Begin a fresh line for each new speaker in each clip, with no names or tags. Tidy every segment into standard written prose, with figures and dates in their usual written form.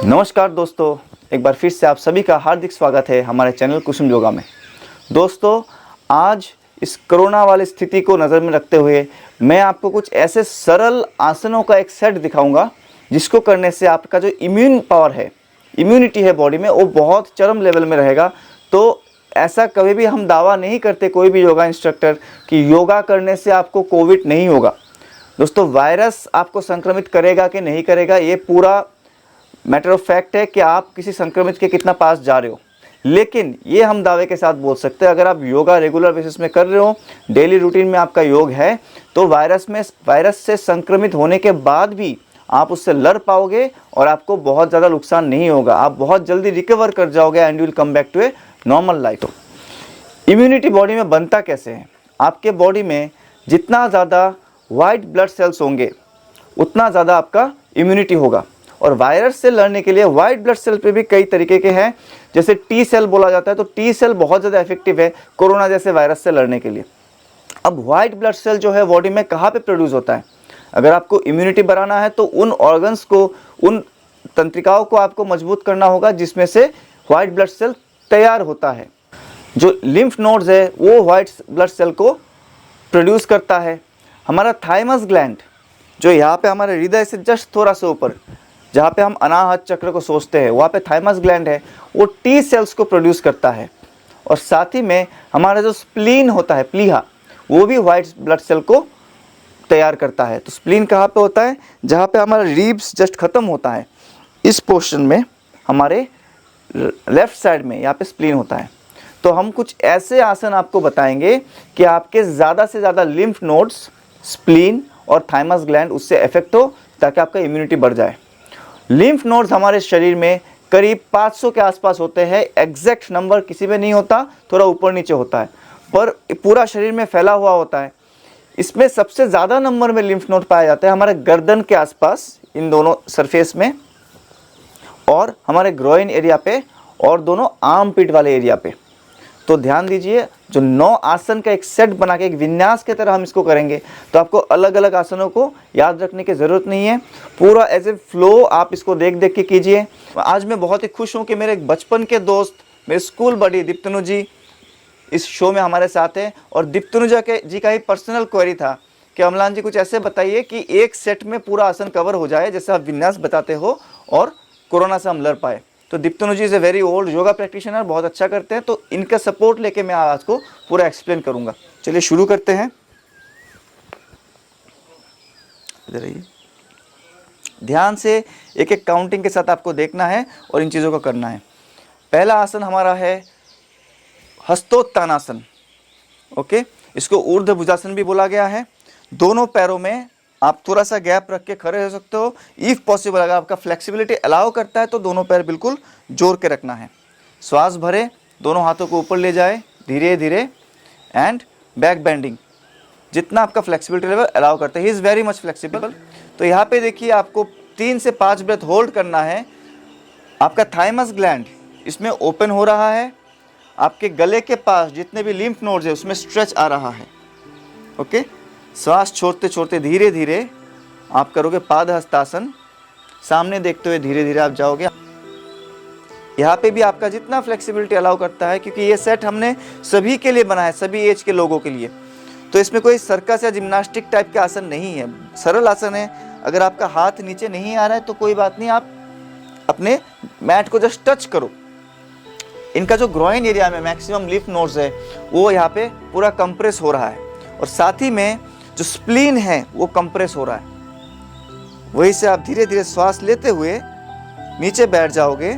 नमस्कार दोस्तों, एक बार फिर से आप सभी का हार्दिक स्वागत है हमारे चैनल कुसुम योगा में। दोस्तों, आज इस कोरोना वाली स्थिति को नज़र में रखते हुए मैं आपको कुछ ऐसे सरल आसनों का एक सेट दिखाऊंगा जिसको करने से आपका जो इम्यून पावर है, इम्यूनिटी है बॉडी में, वो बहुत चरम लेवल में रहेगा। तो ऐसा कभी भी हम दावा नहीं करते कोई भी योगा इंस्ट्रक्टर कि योगा करने से आपको कोविड नहीं होगा। दोस्तों, वायरस आपको संक्रमित करेगा कि नहीं करेगा ये पूरा मैटर ऑफ फैक्ट है कि आप किसी संक्रमित के कितना पास जा रहे हो। लेकिन ये हम दावे के साथ बोल सकते हैं, अगर आप योगा रेगुलर बेसिस में कर रहे हो, डेली रूटीन में आपका योग है, तो वायरस से संक्रमित होने के बाद भी आप उससे लड़ पाओगे और आपको बहुत ज़्यादा नुकसान नहीं होगा। आप बहुत जल्दी रिकवर कर जाओगे and you will come back to a normal life. Immunity body में बनता कैसे है? आपके बॉडी में जितना ज़्यादा वाइट ब्लड सेल्स होंगे उतना ज़्यादा आपका इम्यूनिटी होगा। और वायरस से लड़ने के लिए वाइट ब्लड सेल पे भी कई तरीके के हैं, जैसे टी सेल बोला जाता है। तो टी सेल बहुत ज़्यादा इफेक्टिव है कोरोना जैसे वायरस से लड़ने के लिए। अब वाइट ब्लड सेल जो है बॉडी में कहाँ पे प्रोड्यूस होता है? अगर आपको इम्यूनिटी बढ़ाना है तो उन ऑर्गन्स को, उन तंत्रिकाओं को आपको मजबूत करना होगा जिसमें से वाइट ब्लड सेल तैयार होता है। जो लिम्फ नोड्स है वो वाइट ब्लड सेल को प्रोड्यूस करता है। हमारा थाइमस ग्लैंड जो यहाँ पे हमारे हृदय से जस्ट थोड़ा सा ऊपर, जहाँ पे हम अनाहत चक्र को सोचते हैं, वहाँ पे थाइमस ग्लैंड है, वो टी सेल्स को प्रोड्यूस करता है। और साथ ही में हमारा जो स्प्लीन होता है, प्लीहा, वो भी वाइट ब्लड सेल को तैयार करता है। तो स्प्लीन कहाँ पे होता है? जहाँ पे हमारा रिब्स जस्ट ख़त्म होता है, इस पोर्शन में हमारे लेफ्ट साइड में यहाँ पे स्प्लीन होता है। तो हम कुछ ऐसे आसन आपको बताएंगे कि आपके ज़्यादा से ज़्यादा लिम्फ नोड्स, स्प्लीन और थाइमस ग्लैंड उससे इफेक्ट हो, ताकि आपका इम्यूनिटी बढ़ जाए। लिम्फ नोड्स हमारे शरीर में करीब 500 के आसपास होते हैं। एग्जैक्ट नंबर किसी में नहीं होता, थोड़ा ऊपर नीचे होता है, पर पूरा शरीर में फैला हुआ होता है। इसमें सबसे ज़्यादा नंबर में लिम्फ नोड पाया जाता है हमारे गर्दन के आसपास, इन दोनों सरफेस में, और हमारे ग्रोइन एरिया पे, और दोनों आर्म पिट वाले एरिया पे। तो ध्यान दीजिए, जो 9 आसन का एक सेट बना के एक विन्यास की तरह हम इसको करेंगे, तो आपको अलग अलग आसनों को याद रखने की ज़रूरत नहीं है। पूरा एज ए फ्लो आप इसको देख देख के कीजिए। आज मैं बहुत ही खुश हूँ कि मेरे एक बचपन के दोस्त, मेरे स्कूल बडी दीप्तनु जी इस शो में हमारे साथ हैं। और दीप्तनु जी का ही पर्सनल क्वेरी था कि अमलान जी कुछ ऐसे बताइए कि एक सेट में पूरा आसन कवर हो जाए जैसे आप विन्यास बताते हो और कोरोना से हम लड़ पाए। तो Deeptanu ji is a very old yoga practitioner, बहुत अच्छा करते हैं। तो इनका सपोर्ट लेके मैं आज को पूरा एक्सप्लेन करूंगा। चलिए शुरू करते हैं। इधर आइए, ध्यान से एक एक काउंटिंग के साथ आपको देखना है और इन चीज़ों को करना है। पहला आसन हमारा है हस्तोत्तानासन। ओके, इसको ऊर्ध्व भुजासन भी बोला गया है। दोनों पैरों में आप थोड़ा सा गैप रख के खड़े हो सकते हो। इफ़ पॉसिबल, अगर आपका फ्लेक्सिबिलिटी अलाउ करता है तो दोनों पैर बिल्कुल जोड़ के रखना है। श्वास भरे, दोनों हाथों को ऊपर ले जाए धीरे धीरे, एंड बैक बेंडिंग, जितना आपका फ्लेक्सिबिलिटी लेवल अलाउ करता है। He is very much flexible. तो यहाँ पे देखिए, आपको 3 से 5 ब्रेथ होल्ड करना है। आपका थाइमस ग्लैंड इसमें ओपन हो रहा है, आपके गले के पास जितने भी लिम्फ नोड्स है उसमें स्ट्रेच आ रहा है। ओके, श्वास छोड़ते छोड़ते धीरे धीरे आप करोगे पाद हस्तासन। सामने देखते हुए धीरे धीरे आप जाओगे। यहाँ पे भी आपका जितना फ्लेक्सिबिलिटी अलाउ करता है, क्योंकि ये सेट हमने सभी के लिए बनाया है, सभी एज के लोगों के लिए। तो इसमें कोई सर्कस या जिम्नास्टिक टाइप के आसन नहीं है, सरल आसन है। अगर आपका हाथ नीचे नहीं आ रहा है तो कोई बात नहीं, आप अपने मैट को जस्ट टच करो। इनका जो ग्रोइन एरिया में मैक्सिमम लिम्फ नोड्स है वो यहाँ पे पूरा कंप्रेस हो रहा है, और साथ ही में जो स्प्लीन है वो कंप्रेस हो रहा है। वहीं से आप धीरे धीरे श्वास लेते हुए नीचे बैठ जाओगे।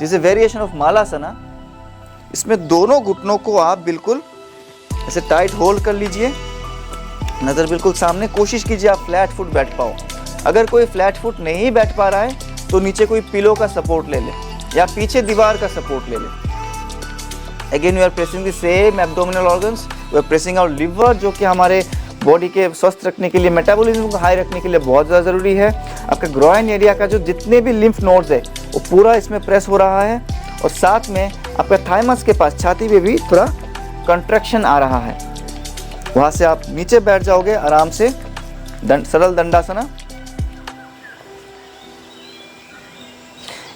This is variation of Malasana. इसमें दोनों घुटनों को आप बिल्कुल ऐसे टाइट होल्ड कर लीजिए, नज़र बिल्कुल सामने। कोशिश कीजिए आप फ्लैट फुट बैठ पाओ। अगर कोई फ्लैट फुट नहीं बैठ पा रहा है तो नीचे कोई पिलो का सपोर्ट ले ले या पीछे दीवार का सपोर्ट ले ले। Again we are pressing the same abdominal organs. We are pressing our liver, जो कि हमारे बॉडी के स्वस्थ रखने के लिए, मेटाबॉलिज्म को हाई रखने के लिए बहुत ज़्यादा ज़रूरी है। आपका ग्रोइन एरिया का जो जितने भी लिम्फ नोड्स है वो पूरा इसमें प्रेस हो रहा है, और साथ में आपका थाइमस के पास छाती में भी थोड़ा कंट्रैक्शन आ रहा है। वहाँ से आप नीचे बैठ जाओगे आराम से, सरल दंडासना।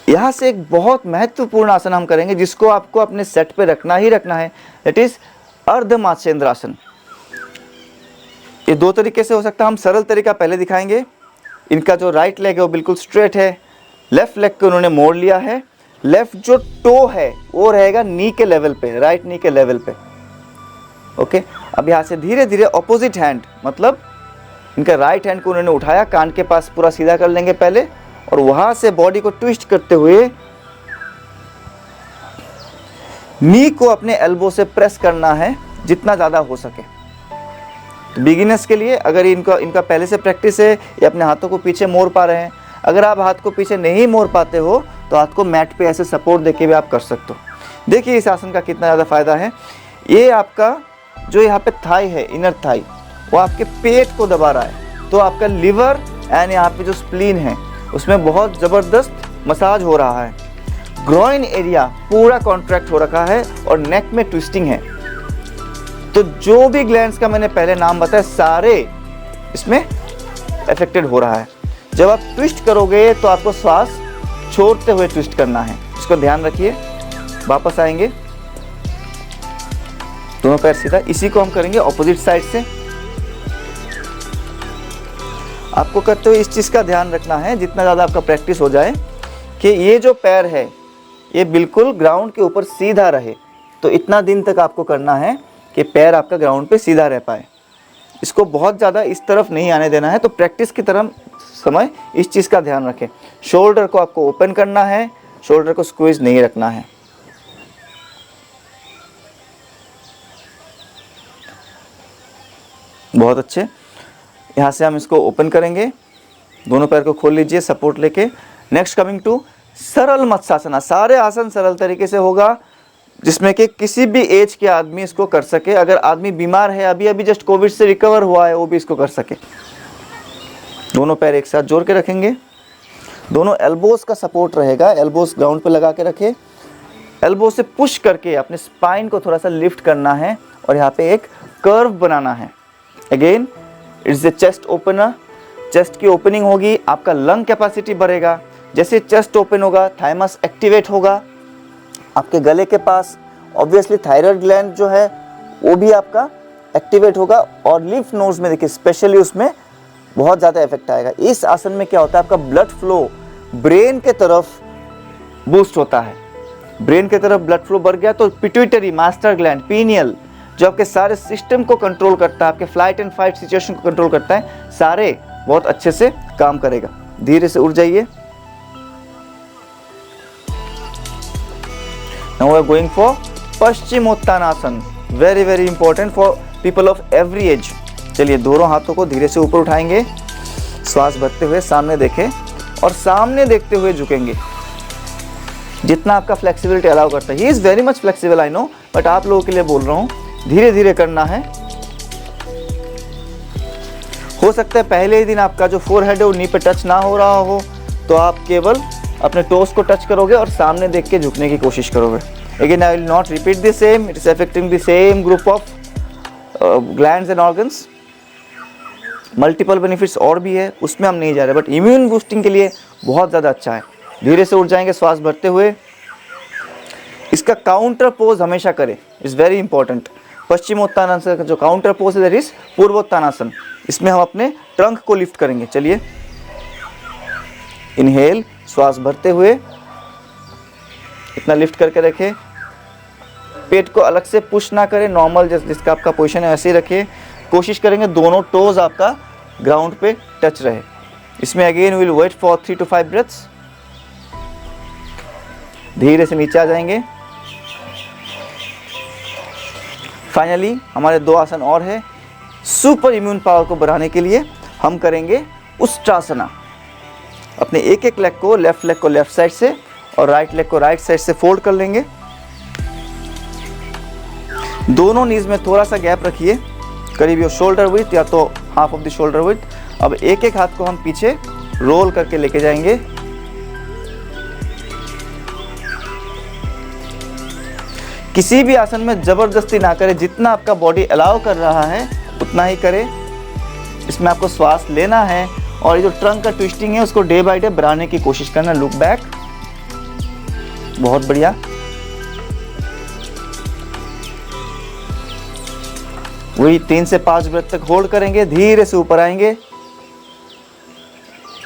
यहाँ से एक बहुत महत्वपूर्ण आसन हम करेंगे जिसको आपको अपने सेट पे रखना ही रखना है, दैट इज अर्धमात्स्येंद्रासन। ये दो तरीके से हो सकता है, हम सरल तरीका पहले दिखाएंगे। इनका जो राइट लेग है वो बिल्कुल स्ट्रेट है, लेफ्ट लेग को उन्होंने मोड़ लिया है, लेफ्ट जो टो है वो रहेगा नी के लेवल पे, राइट नी के लेवल पे। ओके, अब यहाँ से धीरे धीरे ऑपोजिट हैंड, मतलब इनका राइट हैंड को उन्होंने उठाया, कान के पास पूरा सीधा कर लेंगे पहले, और वहां से बॉडी को ट्विस्ट करते हुए नी को अपने एल्बो से प्रेस करना है जितना ज़्यादा हो सके। तो बिगिनर्स के लिए अगर इनका पहले से प्रैक्टिस है, ये अपने हाथों को पीछे मोड़ पा रहे हैं। अगर आप हाथ को पीछे नहीं मोड़ पाते हो तो हाथ को मैट पे ऐसे सपोर्ट देके भी आप कर सकते हो। देखिए इस आसन का कितना ज़्यादा फायदा है। ये आपका जो यहाँ पे थाई है, इनर थाई, वो आपके पेट को दबा रहा है, तो आपका लिवर एंड यहाँ पे जो स्प्लीन है उसमें बहुत ज़बरदस्त मसाज हो रहा है। ग्रोइन एरिया पूरा कॉन्ट्रैक्ट हो रखा है और नेक में ट्विस्टिंग है। तो जो भी ग्लैंड्स का मैंने पहले नाम बताया सारे इसमें अफेक्टेड हो रहा है। जब आप ट्विस्ट करोगे तो आपको श्वास छोड़ते हुए ट्विस्ट करना है, इसको ध्यान रखिए। वापस आएंगे, दोनों पैर सीधा। इसी को हम करेंगे ऑपोजिट साइड से। आपको करते हुए इस चीज़ का ध्यान रखना है, जितना ज़्यादा आपका प्रैक्टिस हो जाए, कि ये जो पैर है ये बिल्कुल ग्राउंड के ऊपर सीधा रहे। तो इतना दिन तक आपको करना है कि पैर आपका ग्राउंड पे सीधा रह पाए। इसको बहुत ज़्यादा इस तरफ नहीं आने देना है। तो प्रैक्टिस की तरफ समय इस चीज़ का ध्यान रखें। शोल्डर को आपको ओपन करना है, शोल्डर को स्क्वीज नहीं रखना है। बहुत अच्छे। यहाँ से हम इसको ओपन करेंगे, दोनों पैर को खोल लीजिए सपोर्ट लेके। नेक्स्ट कमिंग टू सरल मत्स्यासना। सारे आसन सरल तरीके से होगा जिसमें कि किसी भी एज के आदमी इसको कर सके। अगर आदमी बीमार है, अभी अभी जस्ट कोविड से रिकवर हुआ है, वो भी इसको कर सके। दोनों पैर एक साथ जोड़ के रखेंगे, दोनों एल्बोस का सपोर्ट रहेगा, एल्बोस ग्राउंड पे लगा के रखे। एल्बो से पुश करके अपने स्पाइन को थोड़ा सा लिफ्ट करना है और यहाँ पे एक कर्व बनाना है। Again it's a chest opener. Chest की ओपनिंग होगी, आपका लंग कैपेसिटी बढ़ेगा। जैसे चेस्ट ओपन होगा, थाइमस एक्टिवेट होगा। आपके गले के पास ऑब्वियसली थायराइड ग्लैंड जो है वो भी आपका एक्टिवेट होगा। और लिम्फ नोड्स में देखिए स्पेशली उसमें बहुत ज़्यादा इफेक्ट आएगा। इस आसन में क्या होता है, आपका ब्लड फ्लो ब्रेन के तरफ बूस्ट होता है। ब्रेन के तरफ ब्लड फ्लो बढ़ गया तो पिट्यूटरी, मास्टर ग्लैंड, पीनियल जो आपके सारे सिस्टम को कंट्रोल करता है, आपके फ्लाइट एंड फाइट सिचुएशन को कंट्रोल करता है, सारे बहुत अच्छे से काम करेगा। धीरे से उठ जाइए। Now we are going for Paschimottanasana, very very important for people of every age. चलिए दोनों हाथों को धीरे से ऊपर उठाएंगे, श्वास भरते हुए सामने देखें और सामने देखते हुए झुकेंगे जितना आपका फ्लेक्सिबिलिटी अलाउ करता है। He is very much flexible I know, but आप लोगों के लिए बोल रहा हूँ, धीरे धीरे करना है। हो सकता है पहले ही दिन आपका जो फोरहेड है वो नी पे टच ना हो रहा हो, तो आप केवल अपने टोस को टच करोगे और सामने देख के झुकने की कोशिश करोगे। Again I will not repeat the same, it is affecting the same group of glands and organs. Multiple benefits और भी है, उसमें हम नहीं जा रहे, बट इम्यून बूस्टिंग के लिए बहुत ज़्यादा अच्छा है। धीरे से उठ जाएंगे श्वास भरते हुए। इसका काउंटर पोज हमेशा करें, इज़ वेरी इंपॉर्टेंट। पश्चिमोत्तानासन का जो काउंटर पोज है दैट इज पूर्वोत्तानासन। इसमें हम अपने ट्रंक को लिफ्ट करेंगे। चलिए इनहेल, श्वास भरते हुए इतना लिफ्ट करके रखें। पेट को अलग से पुश ना करें, नॉर्मल जिसका आपका पोजीशन है वैसे ही रखिए। कोशिश करेंगे दोनों टोज आपका ग्राउंड पे टच रहे। इसमें again will wait for 3 to 5 breaths. धीरे से नीचे आ जाएंगे। फाइनली हमारे 2 आसन और है। सुपर इम्यून पावर को बढ़ाने के लिए हम करेंगे उष्ट्रासना। अपने एक एक लेग को, लेफ्ट लेग को लेफ्ट साइड से और राइट लेग को राइट साइड से फोल्ड कर लेंगे। दोनों नीज में थोड़ा सा गैप रखिए, करीब यो शोल्डर विड्थ या तो half of the shoulder width. अब एक एक हाथ को हम पीछे रोल करके लेके जाएंगे। किसी भी आसन में जबरदस्ती ना करें, जितना आपका बॉडी अलाउ कर रहा है उतना ही करें। इसमें आपको श्वास लेना है और ये जो ट्रंक का ट्विस्टिंग है उसको डे बाय डे बढ़ाने की कोशिश करना। लुक बैक, बहुत बढ़िया। वही 3 से 5 ब्रेथ तक होल्ड करेंगे, धीरे से ऊपर आएंगे।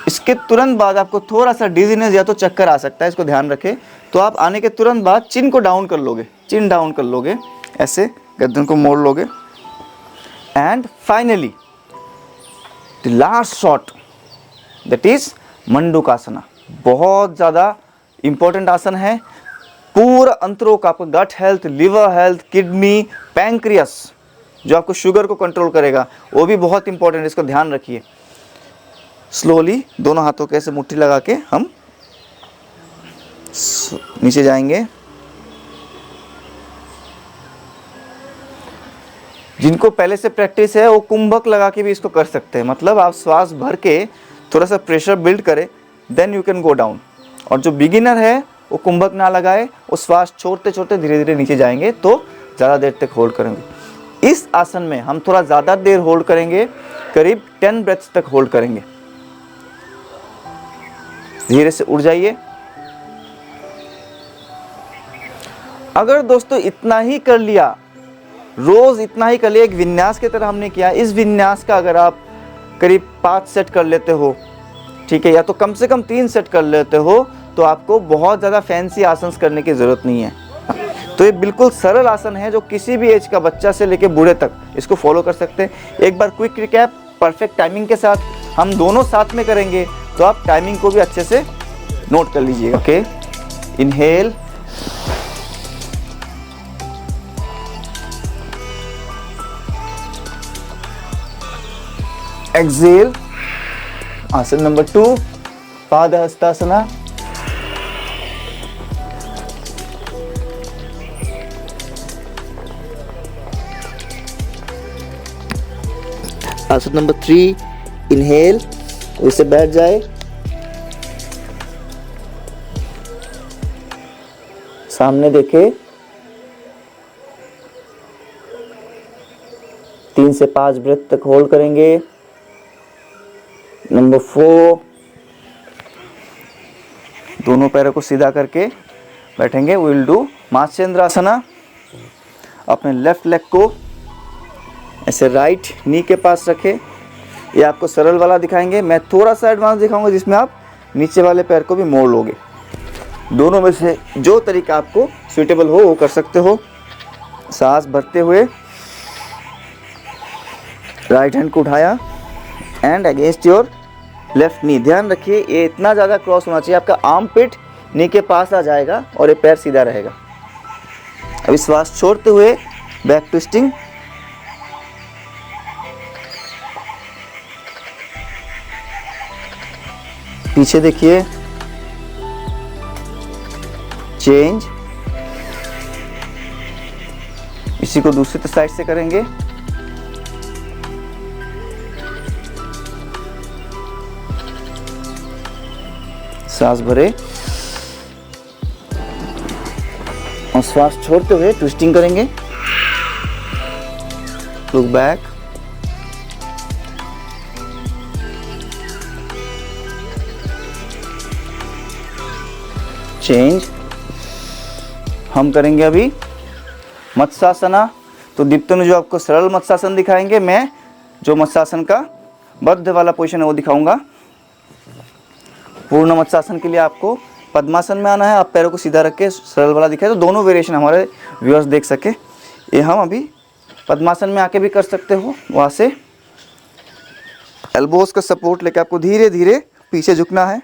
इसके तुरंत बाद आपको थोड़ा सा डिजीनेस या तो चक्कर आ सकता है, इसको ध्यान रखें। तो आप आने के तुरंत बाद चिन को डाउन कर लोगे, चिन डाउन कर लोगे, ऐसे गर्दन को मोड़ लोगे। And finally the last shot, that is Mandukasana. बहुत ज़्यादा इंपॉर्टेंट आसन है। पूरा अंतरों का, आपका gut health, liver health, kidney, pancreas, जो आपको शुगर को कंट्रोल करेगा, वो भी बहुत इंपॉर्टेंट है, इसको ध्यान रखिए। स्लोली दोनों हाथों के ऐसे मुट्ठी लगा के हम नीचे जाएंगे। जिनको पहले से प्रैक्टिस है वो कुंभक लगा के भी इसको कर सकते हैं, मतलब आप श्वास भर के थोड़ा सा प्रेशर बिल्ड करें, then you can go down. और जो बिगिनर है वो कुंभक ना लगाए, वो श्वास छोड़ते छोड़ते धीरे धीरे नीचे जाएंगे, तो ज़्यादा देर तक होल्ड करेंगे। इस आसन में हम थोड़ा ज़्यादा देर होल्ड करेंगे, करीब 10 ब्रेथ्स तक होल्ड करेंगे। धीरे से उड़ जाइए। अगर दोस्तों इतना ही कर लिया, रोज इतना ही कर लिया, एक विन्यास की तरह हमने किया, इस विन्यास का अगर आप करीब 5 सेट कर लेते हो, ठीक है, या तो कम से कम 3 सेट कर लेते हो, तो आपको बहुत ज़्यादा फैंसी आसन करने की ज़रूरत नहीं है। तो ये बिल्कुल सरल आसन है जो किसी भी एज का बच्चा से लेकर बूढ़े तक इसको फॉलो कर सकते हैं। एक बार क्विक रिकैप परफेक्ट टाइमिंग के साथ हम दोनों साथ में करेंगे, तो आप टाइमिंग को भी अच्छे से नोट कर लीजिएगा। ओके, इनहेल, एक्सेल, आसन नंबर 2 पादहस्तासना। आसन नंबर 3 इनहेल, उसे बैठ जाए, सामने देखे, 3 से 5 ब्रेथ तक होल्ड करेंगे। नंबर 4 दोनों पैरों को सीधा करके बैठेंगे। We will do Matsyendrasana. अपने लेफ्ट लेग को ऐसे राइट नी के पास रखें। ये आपको सरल वाला दिखाएंगे, मैं थोड़ा सा एडवांस दिखाऊंगा जिसमें आप नीचे वाले पैर को भी मोड़ लोगे। दोनों में से जो तरीका आपको सूटेबल हो वो कर सकते हो। सांस भरते हुए राइट हैंड को उठाया एंड अगेंस्ट योर लेफ्ट नी। ध्यान रखिए ये इतना ज़्यादा क्रॉस होना चाहिए, आपका आर्म पिट नी के पास आ जाएगा और ये पैर सीधा रहेगा। अभी श्वास छोड़ते हुए बैक ट्विस्टिंग, पीछे देखिए, चेंज। इसी को दूसरी साइड से करेंगे। सांस भरे और श्वास छोड़ते हुए ट्विस्टिंग करेंगे। Look back, change. हम करेंगे अभी मत्स्यासना। तो दीप्तो ने जो आपको सरल मत्स्यासन दिखाएंगे, मैं जो मत्स्यासन का बद्ध वाला पोजीशन है वो दिखाऊंगा। पूर्ण मत्स्यासन के लिए आपको पद्मासन में आना है, आप पैरों को सीधा रख के सरल वाला दिखाए, तो दोनों वेरिएशन हमारे व्यूअर्स देख सके। ये हम अभी पद्मासन में आके भी कर सकते हो। वहाँ से एल्बोज का सपोर्ट लेके आपको धीरे धीरे पीछे झुकना है।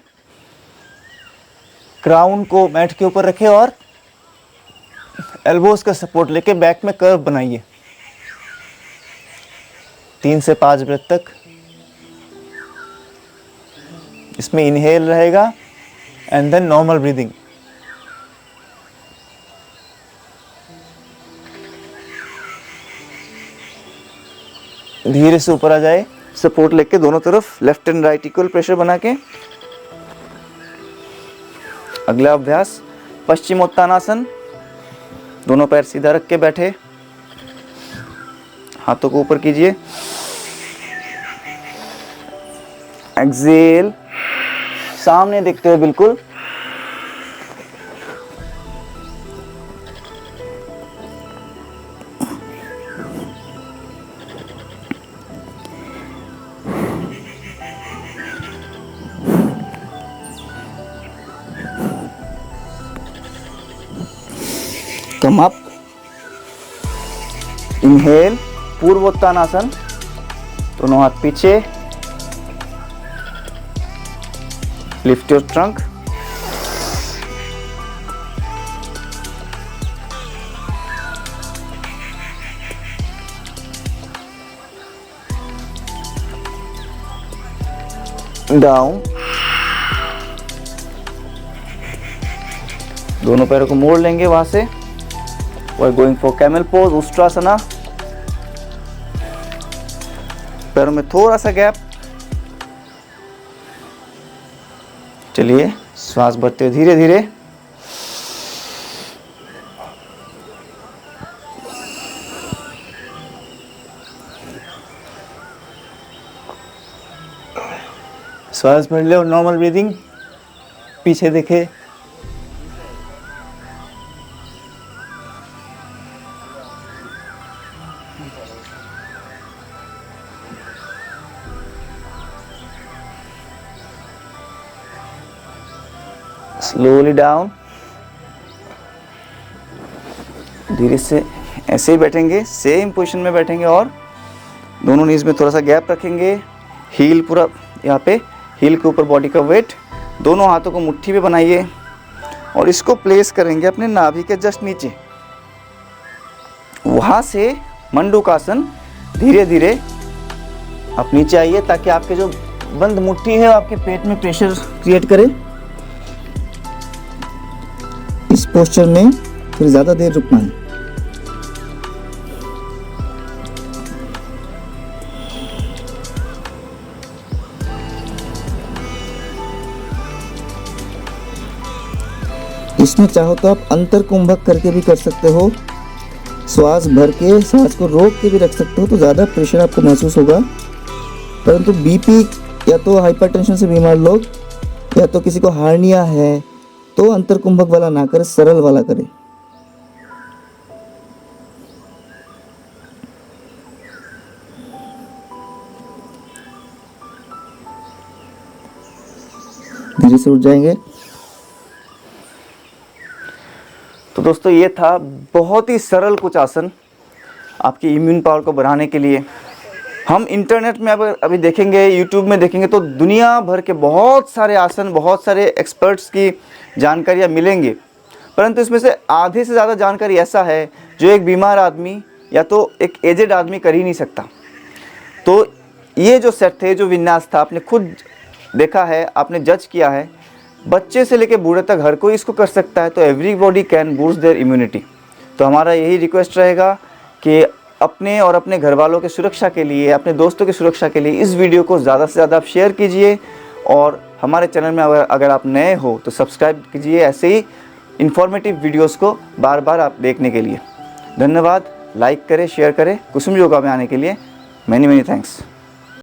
क्राउन को मैट के ऊपर रखें और एल्बोज का सपोर्ट लेके बैक में कर्व बनाइए। 3 से 5 ब्रेथ तक इसमें इनहेल रहेगा एंड देन नॉर्मल ब्रीदिंग। धीरे से ऊपर आ जाए, सपोर्ट लेके दोनों तरफ left and right equal pressure बना के। अगला अभ्यास पश्चिमोत्तानासन। दोनों पैर सीधा रख के बैठे, हाथों को ऊपर कीजिए, एक्सेल, सामने देखते हुए बिल्कुल। कम अप, इनहेल, पूर्वोत्तानासन, दोनों हाथ पीछे, लिफ्ट योर ट्रंक, डाउन, दोनों पैरों को मोड़ लेंगे वहां से। We are going for camel pose, Ushtrasana. पैरों में थोड़ा सा गैप। चलिए श्वास भरते हुए धीरे धीरे। श्वास भर ले और नॉर्मल ब्रीदिंग, पीछे देखे। स्लोली डाउन, धीरे से ऐसे ही बैठेंगे, सेम पोजीशन में बैठेंगे और दोनों नीज में थोड़ा सा गैप रखेंगे। हील पूरा यहाँ पे, हील के ऊपर बॉडी का वेट, दोनों हाथों को मुट्ठी में बनाइए और इसको प्लेस करेंगे अपने नाभि के जस्ट नीचे। वहां से मंडूकासन धीरे धीरे आप नीचे आइए ताकि आपके जो बंद मुट्ठी है आपके पेट में प्रेशर क्रिएट करे। इस पोस्चर में फिर ज्यादा देर रुकना है। इसमें चाहो तो आप अंतर कुंभक करके भी कर सकते हो, श्वास भर के सांस को रोक के भी रख सकते हो, तो ज़्यादा प्रेशर आपको महसूस होगा। परंतु बीपी या तो हाइपरटेंशन से बीमार लोग या तो किसी को हार्निया है तो अंतर कुंभक वाला ना करें, सरल वाला करें। धीरे से उठ जाएंगे। तो दोस्तों ये था बहुत ही सरल कुछ आसन आपकी इम्यून पावर को बढ़ाने के लिए। हम इंटरनेट में अभी देखेंगे, यूट्यूब में देखेंगे तो दुनिया भर के बहुत सारे आसन, बहुत सारे एक्सपर्ट्स की जानकारियाँ मिलेंगे, परंतु इसमें से आधे से ज़्यादा जानकारी ऐसा है जो एक बीमार आदमी या तो एक एजेड आदमी कर ही नहीं सकता। तो ये जो सेट थे, जो विन्यास था, आपने खुद देखा है, आपने जज किया है, बच्चे से लेकर बूढ़े तक हर कोई इसको कर सकता है। तो everybody can boost their immunity. तो हमारा यही रिक्वेस्ट रहेगा कि अपने और अपने घर वालों की सुरक्षा के लिए, अपने दोस्तों की सुरक्षा के लिए इस वीडियो को ज़्यादा से ज़्यादा आप शेयर कीजिए और हमारे चैनल में अगर आप नए हो तो सब्सक्राइब कीजिए ऐसे ही इन्फॉर्मेटिव वीडियोस को बार बार आप देखने के लिए। धन्यवाद। लाइक करें, शेयर करें। कुसुम योगा में आने के लिए मैनी थैंक्स।